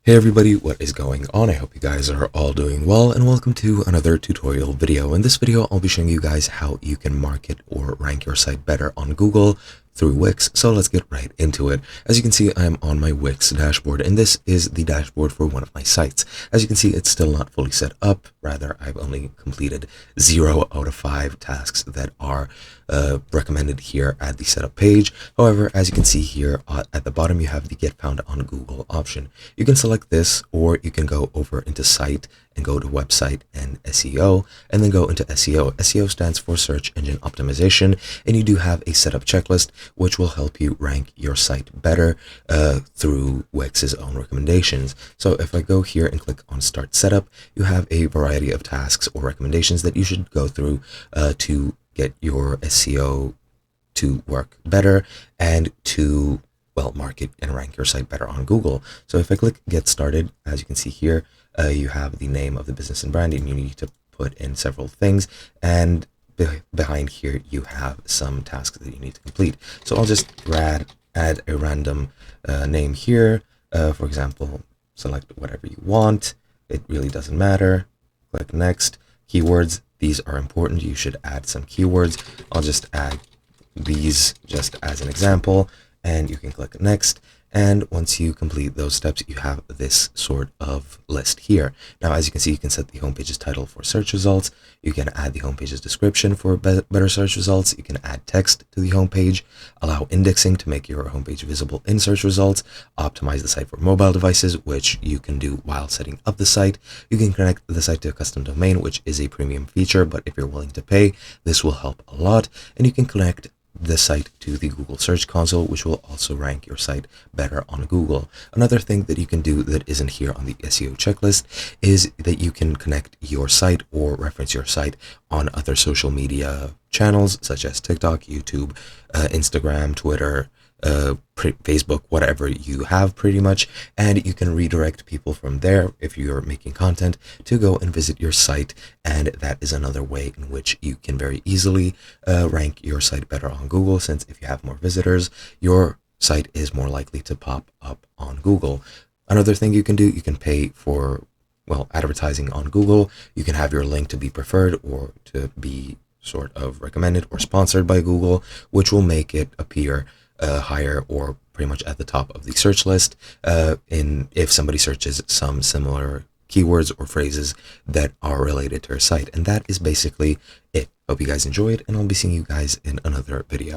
Hey everybody, what is going on? I hope you guys are all doing well, and welcome to another tutorial video. In this video, I'll be showing you guys how you can market or rank your site better on Google through Wix. So let's get right into it. As you can see, I'm on my Wix dashboard, and this is the dashboard for one of my sites. As you can see, it's still not fully set up. Rather, I've only completed 0 out of 5 tasks that are recommended here at the setup page. However, as you can see here at the bottom, you have the Get Found on Google option. You can select this, or you can go over into Site and go to Website and SEO, and then go into SEO. SEO stands for Search Engine Optimization, and you do have a setup checklist which will help you rank your site better through Wix's own recommendations. So if I go here and click on Start Setup, you have a variety of tasks or recommendations that you should go through to get your SEO to work better and to, well, market and rank your site better on Google. So if I click Get Started, as you can see here, you have the name of the business and brand, and you need to put in several things, and behind here you have some tasks that you need to complete. So I'll just add a random name here. For example, select whatever you want. It really doesn't matter. Click Next. Keywords, these are important. You should add some keywords. I'll just add these just as an example, and you can click Next. And once you complete those steps, you have this sort of list here. Now, as you can see, you can set the homepage's title for search results. You can add the homepage's description for better search results. You can add text to the homepage, allow indexing to make your homepage visible in search results, optimize the site for mobile devices, which you can do while setting up the site. You can connect the site to a custom domain, which is a premium feature, but if you're willing to pay, this will help a lot. And you can connect the site to the Google Search Console, which will also rank your site better on Google. Another thing that you can do that isn't here on the SEO checklist is that you can connect your site or reference your site on other social media channels such as TikTok, YouTube, Instagram, Twitter, Facebook, whatever you have pretty much, and you can redirect people from there if you're making content to go and visit your site, and that is another way in which you can very easily rank your site better on Google, since if you have more visitors, your site is more likely to pop up on Google. Another thing you can do, you can pay for, well, advertising on Google. You can have your link to be preferred or to be sort of recommended or sponsored by Google, which will make it appear higher or pretty much at the top of the search list if somebody searches some similar keywords or phrases that are related to your site. And that is basically it. Hope you guys enjoyed, and I'll be seeing you guys in another video.